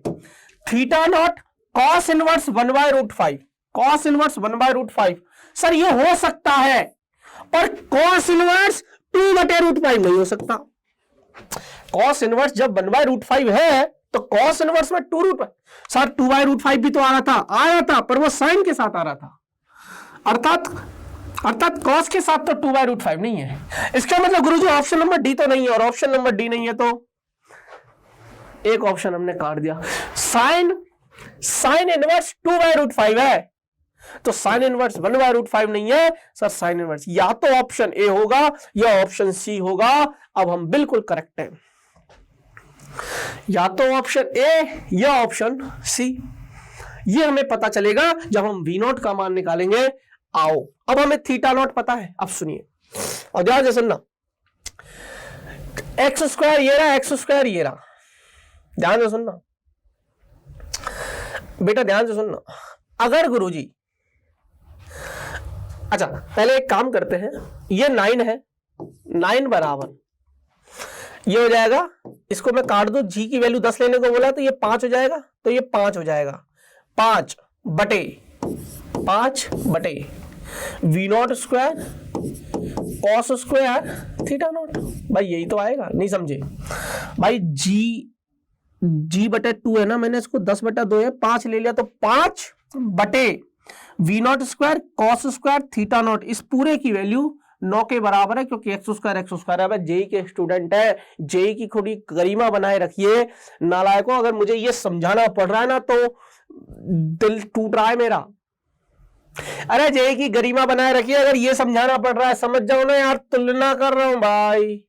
theta naught cos inverse 1/√5, cos inverse 1/√5, sir ये हो सकता है, पर कॉस इनवर्स 2/√5 नहीं हो सकता। कॉस इनवर्स जब 1/√5 है तो कॉस इनवर्स में 2√5, सर 2/√5 भी तो आया था, पर वो साइन के साथ आ रहा था, अर्थात कॉस के साथ तो 2/√5 नहीं है। इसका मतलब गुरुजी ऑप्शन नंबर डी तो नहीं है, और ऑप्शन नंबर डी नहीं है तो एक ऑप्शन हमने काट दिया। साइन इनवर्स 2/√5 है, तो साइन इनवर्स 1/√5 नहीं है सर, साइन इनवर्स या तो ऑप्शन ए होगा या ऑप्शन सी होगा। अब हम बिल्कुल करेक्ट हैं, या तो ऑप्शन ए या ऑप्शन सी। ये हमें पता चलेगा जब हम वी नॉट का मान निकालेंगे। आओ, अब हमें थीटा नॉट पता है। अब सुनिए और ध्यान से सुनना, एक्स स्क्वायर ये रहा, एक्स स्क्वायर ये रहा, ध्यान से सुनना बेटा, ध्यान से सुनना। अगर गुरुजी, अच्छा पहले एक काम करते हैं, ये 9 है, 9 बराबर ये हो जाएगा, इसको मैं काट दो, जी की वैल्यू 10 लेने को बोला तो ये 5 हो जाएगा, तो ये 5 हो जाएगा, 5 बटे v naught square cos square theta naught. भाई यही तो आएगा, नहीं समझे भाई, जी बटे 2 है ना, मैंने इसको 10 बटा 2 है 5 ले लिया, तो 5 बटे v naught square cos square theta naught, इस पूरे की वैल्यू 9 के बराबर है, क्योंकि एक्स स्क्वायर है। जेई के स्टूडेंट है, जेई की थोड़ी गरिमा बनाए रखिए नालायकों, अगर मुझे ये समझाना पड़ रहा है ना तो दिल टूट रहा है मेरा। अरे जेई की गरिमा बनाए रखिए, अगर ये समझाना पड़ रहा है समझ जाओ ना यार, तुलना कर रहा हूं भाई,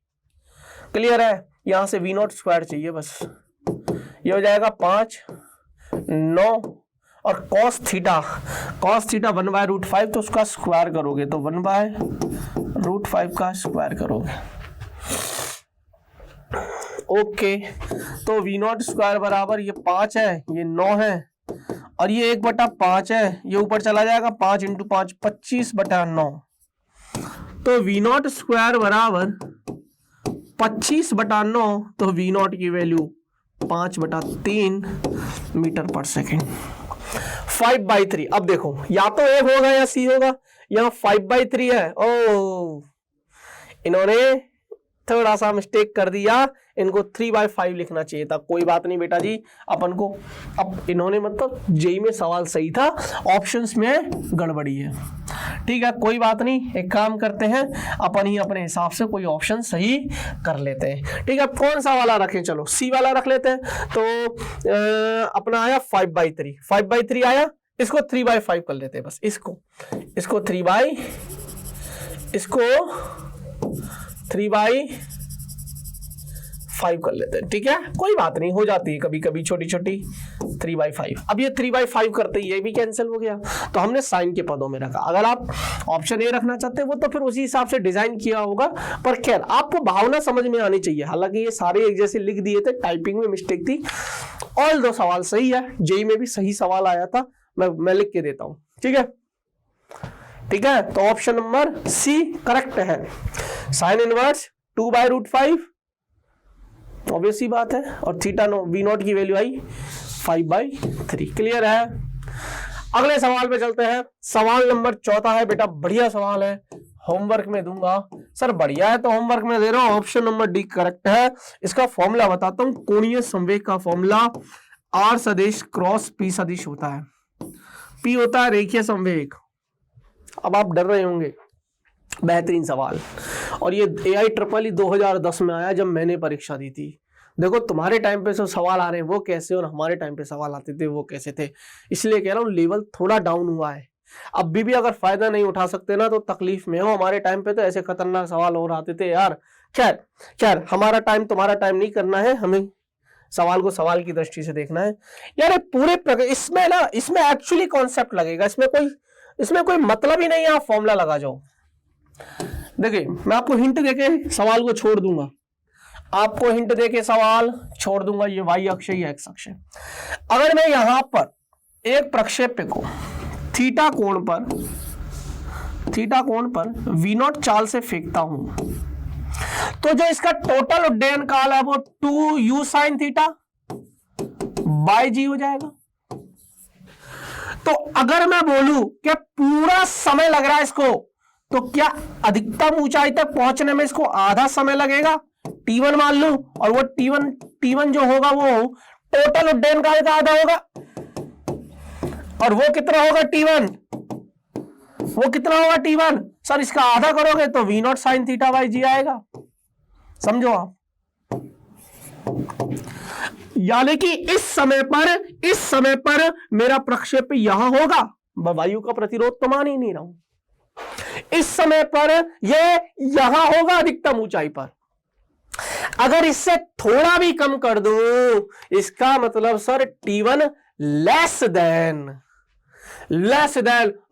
क्लियर है। यहां से वी नॉट स्क्वायर चाहिए बस, ये हो जाएगा 5 9 और कॉस थीटा 1/√5, तो उसका स्क्वायर करोगे तो 1/√5 का स्क्वायर करोगे। ओके, तो वी नॉट स्क्वायर बराबर ये 5 है, ये 9 है, और ये 1/5 है, ये ऊपर चला जाएगा, 5 × 5 25/9, तो वी नॉट स्क्वायर बराबर 25/9, तो वी नॉट की वैल्यू 5/3 मीटर पर सेकेंड। 5/3, अब देखो या तो ए होगा या सी होगा, यहाँ 5/3 है। ओ, इन्होंने थोड़ा सा मिस्टेक कर दिया, इनको 3/5 लिखना चाहिए था। कोई बात नहीं बेटा जी, अपन को अब इन्होंने मतलब जेई में सवाल सही था, ऑप्शंस में गड़बड़ी है, ठीक है, कोई बात नहीं। एक काम करते हैं, अपन ही अपने हिसाब से कोई ऑप्शन सही कर लेते हैं, ठीक है। कौन सा वाला रखें, चलो सी वाला रख लेते हैं। तो अपना आया 5/3 आया, इसको 3/5 कर लेते हैं बस, इसको 3/5 कर लेते हैं, ठीक है, कोई बात नहीं, हो जाती है कभी कभी छोटी छोटी 3/5। अब ये 3/5 करते ही ये भी कैंसिल हो गया, तो हमने साइन के पदों में रखा। अगर आप ऑप्शन ए रखना चाहते हैं वो तो फिर उसी हिसाब से डिजाइन किया होगा, पर खैर आपको भावना समझ में आनी चाहिए। हालांकि ये सारे एक जैसे लिख दिए थे, टाइपिंग में मिस्टेक थी, ऑल दो सवाल सही है, जेई में भी सही सवाल आया था, मैं लिख के देता हूं, ठीक है, ठीक है। तो ऑप्शन नंबर सी करेक्ट है, साइन इनवर्स 2/√5, ऑब्वियस सी बात है, और थीटा वी नॉट की वैल्यू आई 5/3, क्लियर है। अगले सवाल पे चलते हैं, सवाल नंबर 14 है बेटा, बढ़िया सवाल है, होमवर्क में दूंगा। सर बढ़िया है तो होमवर्क में दे रहा हूं, ऑप्शन नंबर डी करेक्ट है। इसका फॉर्मूला बताता हूं, कोणीय संवेग का फॉर्मूला आर सदिश क्रॉस पी सदिश होता है। पी होता है रेखीय संवेग। अब आप डर रहे होंगे, बेहतरीन सवाल, और ये AIEEE 2010 में आया जब मैंने परीक्षा दी थी। देखो तुम्हारे टाइम पे जो सवाल आ रहे हैं वो कैसे, और हमारे टाइम पे सवाल आते थे वो कैसे थे, इसलिए कह रहा हूँ लेवल थोड़ा डाउन हुआ है। अब भी अगर फायदा नहीं उठा सकते ना तो तकलीफ में हो। हमारे टाइम पे तो ऐसे खतरनाक सवाल और आते थे यार। खैर हमारा टाइम तुम्हारा टाइम नहीं करना है, हमें सवाल को सवाल की दृष्टि से देखना है यार। पूरे इसमें ना, इसमें एक्चुअली कॉन्सेप्ट लगेगा, इसमें कोई मतलब ही नहीं है, आप फॉर्मूला लगा जाओ। देखिए मैं आपको हिंट देके सवाल को छोड़ दूंगा, आपको हिंट देके सवाल छोड़ दूंगा। ये वाई अक्ष है, ये एक्स अक्ष है। अगर मैं यहां पर एक प्रक्षेप्य को थीटा कोण पर वी नॉट चाल से फेंकता हूं, तो जो इसका टोटल उड्डयन काल है वो 2u sin थीटा बाय जी हो जाएगा। तो अगर मैं बोलूं कि पूरा समय लग रहा है इसको, तो क्या अधिकतम ऊंचाई तक पहुंचने में इसको आधा समय लगेगा, T1 मान लूं, और वो T1 जो होगा वो टोटल उड्डयन काल का आधा होगा, और वो कितना होगा T1, वो कितना होगा T1। सर इसका आधा करोगे तो v not sine theta by g आएगा, समझो आप। यानी कि इस समय पर मेरा प्रक्षेप यहां होगा, वायु का प्रतिरोध तो मान ही नहीं रहा हूं, इस समय पर यह यहां होगा अधिकतम ऊंचाई पर। अगर इससे थोड़ा भी कम कर दूं, इसका मतलब sir T1 less than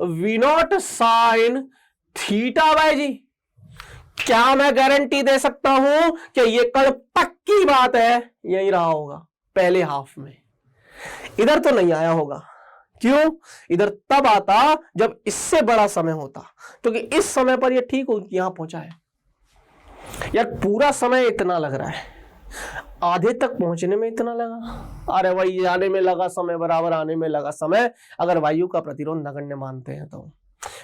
v not sine theta by g. क्या मैं गारंटी दे सकता हूं कि ये कल पक्की बात है यही रहा होगा पहले हाफ में, इधर तो नहीं आया होगा। क्यों? इधर तब आता जब इससे बड़ा समय होता, क्योंकि इस समय पर ये ठीक हो यहां पहुंचा है। यार पूरा समय इतना लग रहा है, आधे तक पहुंचने में इतना लगा, अरे वही आने में लगा समय बराबर आने में लगा समय। अगर वायु का प्रतिरोध नगण्य मानते हैं तो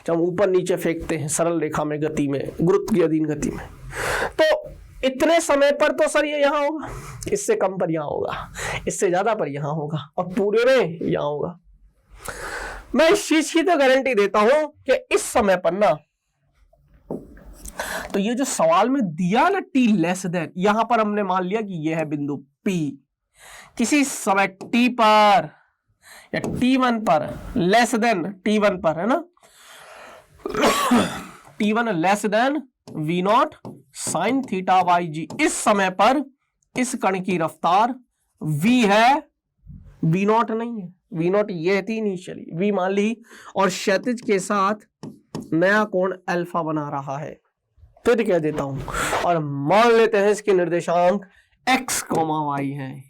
जब हम ऊपर नीचे फेंकते हैं सरल रेखा में, गति में, गुरुत्व की अधीन गति में, तो इतने समय पर तो सर ये यहाँ होगा, इससे कम पर यहाँ होगा, इससे ज्यादा पर यहाँ होगा, और पूरे में यहाँ होगा। मैं इस चीज की तो गारंटी देता हूं कि इस समय पर ना, तो ये जो सवाल में दिया ना t लेस देन, यहां पर हमने मान लिया कि ये है बिंदु P, किसी समय t पर या t1 पर लेस देन t1 पर, है ना, t1 less than v0 sin theta by g. इस समय पर इस कण की रफ्तार v है, v0 नहीं है, v0 ये थी इनिशियली, v मान ली, और क्षैतिज के साथ नया कोण अल्फा बना रहा है। फिर कह देता हूं और मान लेते हैं इसके निर्देशांक x, y है,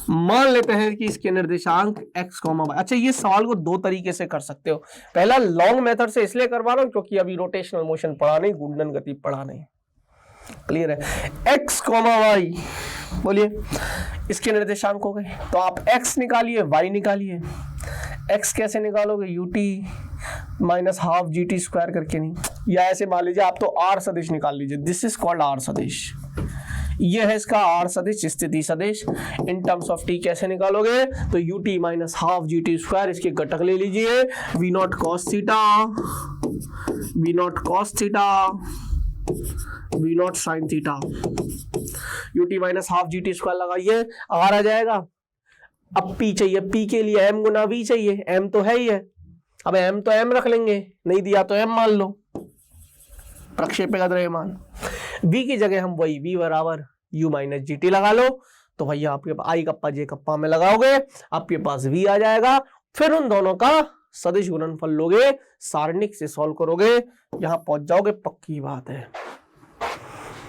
मान लेते हैं कि इसके निर्देशांक x, y। अच्छा, ये सवाल को दो तरीके से कर सकते हो। पहला लॉन्ग मेथड से इसलिए करवा रहा हूं क्योंकि अभी रोटेशनल मोशन पढ़ा नहीं, घूर्णन गति पढ़ा नहीं। क्लियर है? x, y, बोलिए इसके निर्देशांक हो गए, तो आप x निकालिए, y निकालिए। x कैसे निकालोगे? ut minus half GT square करके, नहीं, या ऐसे मान लीजिए आप तो r सदिश निकाल लीजिए, दिस इज कॉल्ड r सदिश, ये है इसका r सदिश, स्थिति सदिश। इन टर्म्स ऑफ t कैसे निकालोगे? तो ut minus half GT square, इसके घटक ले लीजिए, v0 cos theta, v0 cos theta, v0 sin theta, ut minus half GT square लगाइए, r आ जाएगा। अब p चाहिए, p के लिए m गुना v चाहिए, m तो है ही है, अब m तो m रख लेंगे, नहीं दिया तो m मान लो, प्रक्षेपक द्रव्यमान। v की जगह हम वही v बराबर u माइनस GT लगा लो, तो भैया आपके पास i कप्पा j कप्पा में लगाओगे, आपके पास v आ जाएगा। फिर उन दोनों का सदिश गुणनफल लोगे, सारणिक से सॉल्व करोगे, यहां पहुंच जाओगे। पक्की बात है,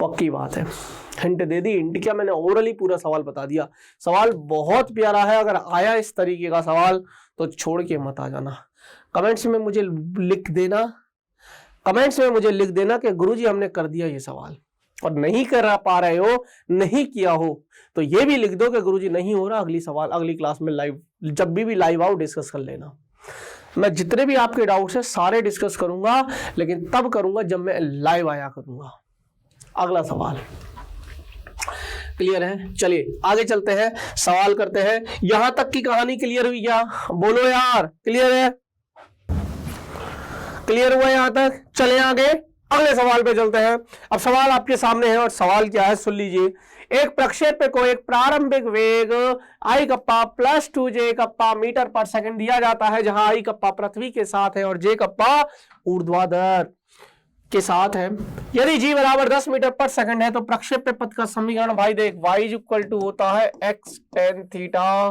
पक्की बात है। हिंट दे दी, हिंट क्या, मैंने ओरली पूरा सवाल बता दिया। सवाल बहुत प्यारा है, अगर आया इस तरीके का सवाल तो छोड़ के मत आ जाना। कमेंट्स में मुझे लिख देना, कमेंट्स में मुझे लिख देना कि गुरुजी हमने कर दिया ये सवाल, और नहीं कर पा रहे हो, नहीं किया हो तो ये भी लिख दो कि गुरुजी नहीं हो रहा, अगली सवाल अगली क्लास में लाइव, जब भी लाइव आओ डिस्कस कर लेना। मैं जितने भी आपके डाउट्स हैं सारे डिस्कस करूंगा, लेकिन तब करूंगा जब मैं लाइव आया करूंगा। अगला सवाल क्लियर है? चलिए आगे चलते हैं, सवाल करते हैं। यहां तक की कहानी क्लियर हुई क्या? बोलो यार, क्लियर है? क्लियर हुआ यहां तक? चले आगे अगले सवाल पे चलते हैं। अब सवाल आपके सामने है, और सवाल क्या है सुन लीजिए। एक प्रक्षेप्य को एक प्रारंभिक वेग i kappa plus 2j kappa meter पर सेकंड दिया जाता है, जहां i कप्पा पृथ्वी के साथ है और j कप्पा ऊर्ध्वाधर के साथ है। यदि g बराबर 10 मीटर पर सेकंड है तो प्रक्षेप्य पथ का समीकरण भाई देख, y इक्वल टू होता है x tan theta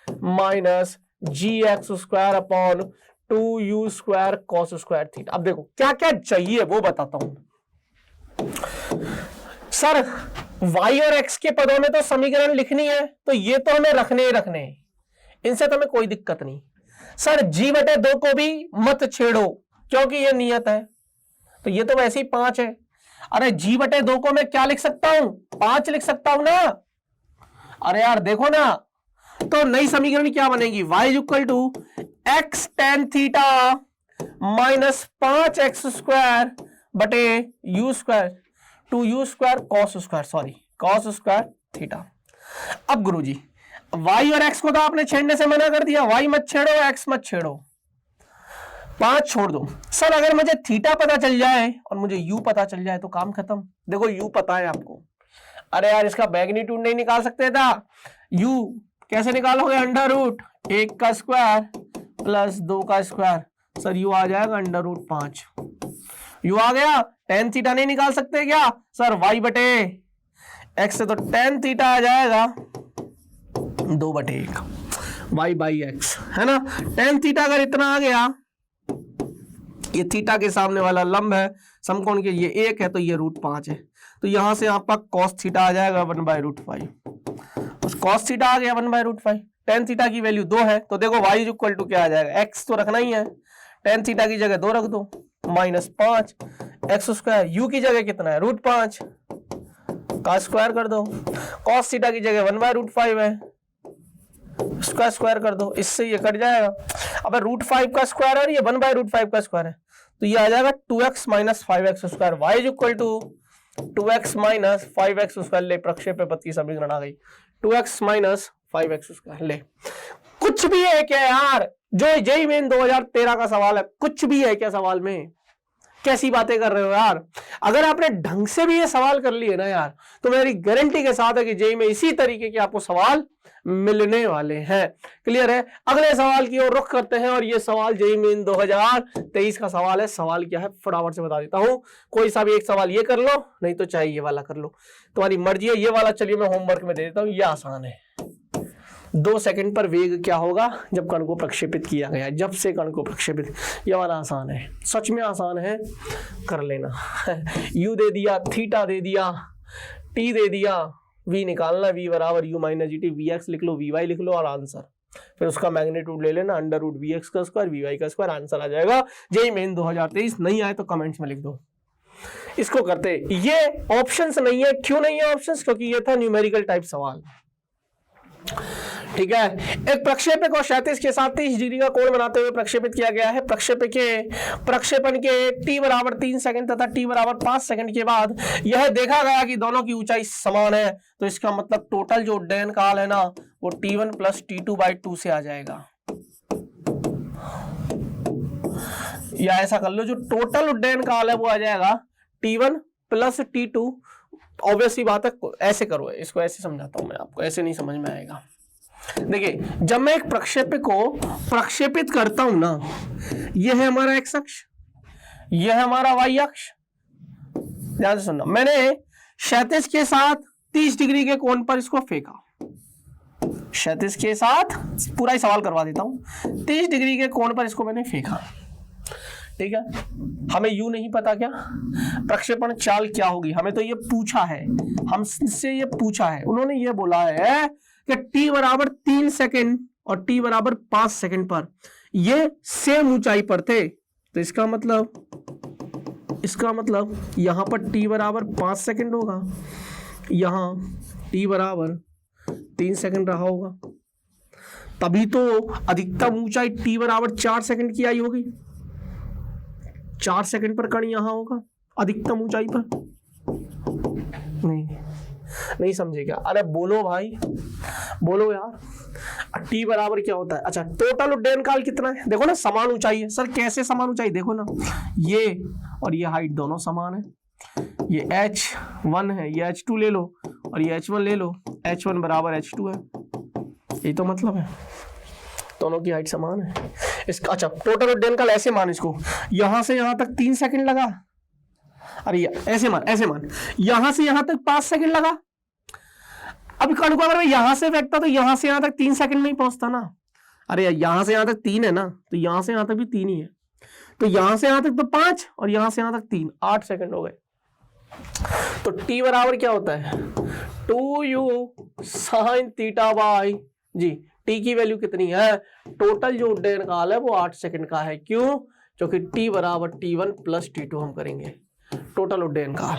minus gx square upon 2u square cos square theta. अब देखो क्या क्या चाहिए वो बताता हूं सर। y और x के पदों में तो समीकरण लिखनी है, तो ये तो हमें रखने ही रखने, इनसे तो हमें कोई दिक्कत नहीं। सर g/2 को भी मत छेड़ो क्योंकि ये नियत है, तो ये तो वैसे ही 5 है। अरे g/2 को मैं क्या लिख सकता हूं? 5 लिख सकता हूं ना। अरे यार देखो ना, तो नई समीकरण क्या बनेगी? y equal to x tan theta minus 5x square बटे u square 2u square cos square, sorry cos square theta. अब गुरुजी y और x को तो आपने छेड़ने से मना कर दिया, y मत छेड़ो, x मत छेड़ो, 5 छोड़ दो। सर अगर मुझे थीटा पता चल जाए और मुझे u पता चल जाए तो काम खत्म। देखो u पता है आपको, अरे यार इसका मैग्नीट्यूड नहीं निकाल सकते था? u कैसे निकालोगे? अंडर रूट 1 का स्क्वायर प्लस 2 का स्क्वायर, सर u आ जाएगा अंडर रूट 5। u आ गया। tan थीटा नहीं निकाल सकते क्या? सर y बटे x से तो tan थीटा आ जाएगा 2/1 y बाई x, है ना। tan थीटा अगर इतना आ गया, ये थीटा के सामने वाला लंब है, समकोण के ये 1 है तो ये √5 है, तो यहां से आपका cos थीटा आ जाएगा 1/√5। cos थीटा आ गया 1/√5। tan थीटा की वैल्यू 2 है, तो देखो y इक्वल टू क्या आ जाएगा? x तो रखना ही है, tan थीटा की जगह 2 रख दो, -5 एक्स स्क्वायर, यू की जगह कितना है √5 का स्क्वायर कर दो, कॉस थीटा की जगह 1/√5 है, उसका स्क्वायर कर दो, इससे ये कट जाएगा। अब √5 का स्क्वायर और ये 1/√5 का स्क्वायर है, तो ये आ जाएगा 2x - 5x square, y = 2x - 5x square. ले प्रक्षेपवक्र की समीकरण आ गई, 2x - 5x स्क्वायर। ले कुछ भी है क्या यार, जो जेईई मेन 2013 का सवाल है, कुछ भी है क्या सवाल में? कैसी बातें कर रहे हो यार। अगर आपने ढंग से भी ये सवाल कर लिए ना यार, तो मेरी गारंटी के साथ है कि जेईई में इसी तरीके के आपको सवाल मिलने वाले हैं। क्लियर है? अगले सवाल की ओर रुख करते हैं, और ये सवाल जेईई मेन 2023 का सवाल है। सवाल क्या है फटाफट से बता देता हूं, कोई सा भी एक सवाल ये कर लो, नहीं तो चाहे ये वाला कर लो, तुम्हारी मर्जी है। ये वाला चलिए मैं होमवर्क में दे देता हूं, ये आसान है। 2 सेकंड पर वेग क्या होगा जब कण को प्रक्षेपित किया गया, जब से कण को प्रक्षेपित, ये वाला आसान है, सच में आसान है, कर लेना। u दे दिया, थीटा दे दिया, t दे दिया, v निकालना, v = u - gt, vx लिख लो, vy लिख लो, और आंसर फिर उसका मैग्नीट्यूड ले लेना, √vx का स्क्वायर vy का स्क्वायर, आंसर आ जाएगा। जेईई मेन 2023 नहीं आए तो कमेंट्स में लिख दो। इसको करते, ये ऑप्शंस नहीं है। क्यों नहीं है ऑप्शंस? क्योंकि ये था न्यूमेरिकल टाइप सवाल। ठीक है, एक प्रक्षेपक को क्षैतिज के साथ 30 डिग्री का कोण बनाते हुए प्रक्षेपित किया गया है। प्रक्षेपण के t = 3 सेकंड तथा t = 5 सेकंड के बाद यह देखा गया कि दोनों की ऊंचाई समान है, तो इसका मतलब टोटल जो उड्डयन काल है ना, वो t1 + t2/2 से आ जाएगा। या ऐसा कर लो, जो टोटल उड्डयन काल है वो आ जाएगा t1 + t2। ऑब्वियसली बात है, ऐसे करो, इसको ऐसे समझाता हूं मैं आपको, ऐसे नहीं समझ में आएगा। देखिए, जब मैं एक प्रक्षेपक को प्रक्षेपित करता हूं ना, यह है हमारा x अक्ष, यह है हमारा y अक्ष। ध्यान से सुनना, मैंने क्षैतिज के साथ 30 डिग्री के कोण पर इसको फेंका, क्षैतिज के साथ, पूरा ही सवाल करवा देता हूं, 30 डिग्री के कोण पर इसको मैंने फेंका। ठीक है, हमें यू नहीं पता क्या प्रक्षेपण चाल क्या होगी, हमें तो ये पूछा है, हमसे ये पूछा है, उन्होंने ये बोला है कि t = 3 सेकंड और t = 5 सेकंड पर ये सेम ऊंचाई पर थे, तो इसका मतलब यहां पर t = 5 सेकंड होगा, यहां t = 3 सेकंड रहा होगा, तभी तो अधिकतम ऊंचाई t = 4 सेकंड की आई होगी। 4 सेकंड पर कण यहां होगा अधिकतम ऊंचाई पर। नहीं समझे क्या? अरे बोलो भाई, बोलो यार। t बराबर क्या होता है? अच्छा, टोटल उड्डयन काल कितना है? देखो ना, समान ऊंचाई है। सर कैसे समान ऊंचाई? देखो ना, ये और ये हाइट दोनों समान है, ये h1 है, ये h2 ले लो, और ये h1 ले लो, h1 = h2 है, यही तो मतलब है, दोनों की हाइट समान है। इसका अच्छा, टोटल उड्डयन काल ऐसे मान इसको, यहां से यहां तक 3 सेकंड लगा, अरे ऐसे मान यहां से यहां तक 5 सेकंड लगा। अब कण को अगर मैं यहां से फेंकता तो यहां से यहां तक 3 सेकंड नहीं पहुंचता ना। अरे यहां से यहां तक 3 है ना, तो यहां से यहां तक भी 3 ही है, तो यहां से यहां तक तो 5 और यहां से यहां तक 3, 8 सेकंड हो गए। तो t बराबर क्या होता है? 2u sin θ/, जी t की वैल्यू कितनी है? टोटल जो उड्डयन काल है वो 8 सेकंड का है। क्यों? क्योंकि t = t1 + t2 हम करेंगे टोटल उड्डयन काल।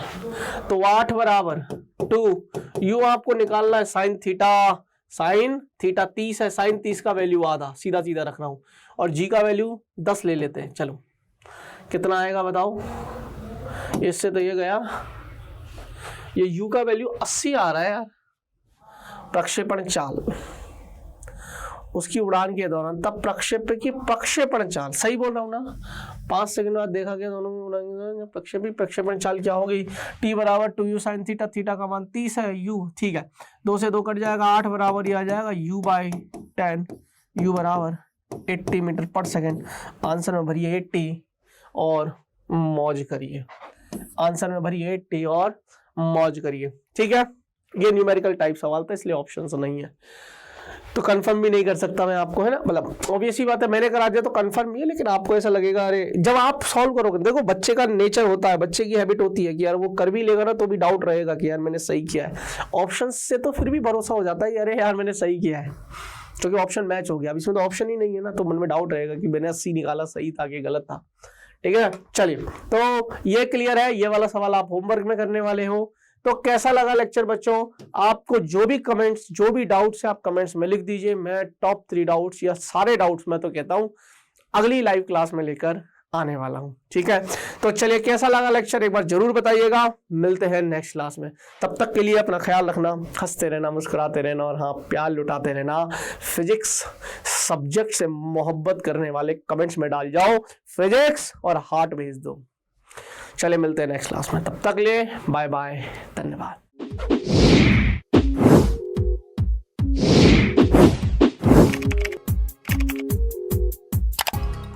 तो 8 = 2, u आपको निकालना है sin थीटा 30 है, sin 30 का वैल्यू आधा, सीधा रख रहा हूं, और g का वैल्यू 10 ले लेते हैं। चलो कितना आएगा बताओ? इससे तो ये गया, ये u का वैल्यू 80 आ रहा है यार। प्रक्षेपण चाल, उसकी उड़ान के दौरान, तब प्रक्षेपक की प्रक्षेपण चाल, सही बोल रहा हूं ना? 5 सेकंड बाद देखा गया दोनों में प्रक्षेपण चाल क्या होगी? t = 2u sin θ, थीटा का मान 30 है, u ठीक है, 2 से 2 कट जाएगा, 8 बराबर ये आ जाएगा u/10, u = 80 मीटर पर सेकंड। आंसर में भरिए 80 और मौज करिए, आंसर में भरिए 80 और मौज करिए। ठीक है, ये न्यूमेरिकल टाइप सवाल था, इसलिए ऑप्शन नहीं है, तो कंफर्म भी नहीं कर सकता मैं आपको, है ना। मतलब ऑब्वियसली बात है, मैंने करा दिया तो कंफर्म ही है, लेकिन आपको ऐसा लगेगा, अरे जब आप सॉल्व करोगे, देखो बच्चे का नेचर होता है, बच्चे की हैबिट होती है कि यार वो कर भी लेगा ना तो भी डाउट रहेगा कि यार मैंने सही किया है। ऑप्शन से तो फिर भी भरोसा हो जाता है, अरे यार मैंने सही किया है, क्योंकि ऑप्शन मैच हो गया। अब इसमें तो ऑप्शन ही नहीं है ना, तो मन में डाउट रहेगा कि मैंने 80 निकाला सही था कि गलत था। ठीक है। चलिए, तो ये क्लियर है, ये वाला सवाल आप होमवर्क में करने वाले हो। तो कैसा लगा लेक्चर बच्चों? आपको जो भी कमेंट्स, जो भी डाउट्स है आप कमेंट्स में लिख दीजिए। मैं टॉप 3 डाउट्स या सारे डाउट्स मैं तो कहता हूं अगली लाइव क्लास में लेकर आने वाला हूं, ठीक है। तो चलिए, कैसा लगा लेक्चर एक बार जरूर बताइएगा। मिलते हैं नेक्स्ट क्लास में, तब तक के लिए अपना ख्याल रखना, हंसते रहना, मुस्कुराते रहना और हाँ, प्यार लुटाते रहना। फिजिक्स सब्जेक्ट से मोहब्बत करने वाले कमेंट्स में डाल जाओ फिजिक्स और हार्ट भेज दो। चले, मिलते हैं नेक्स्ट क्लास में, तब तक लिए बाय बाय, धन्यवाद।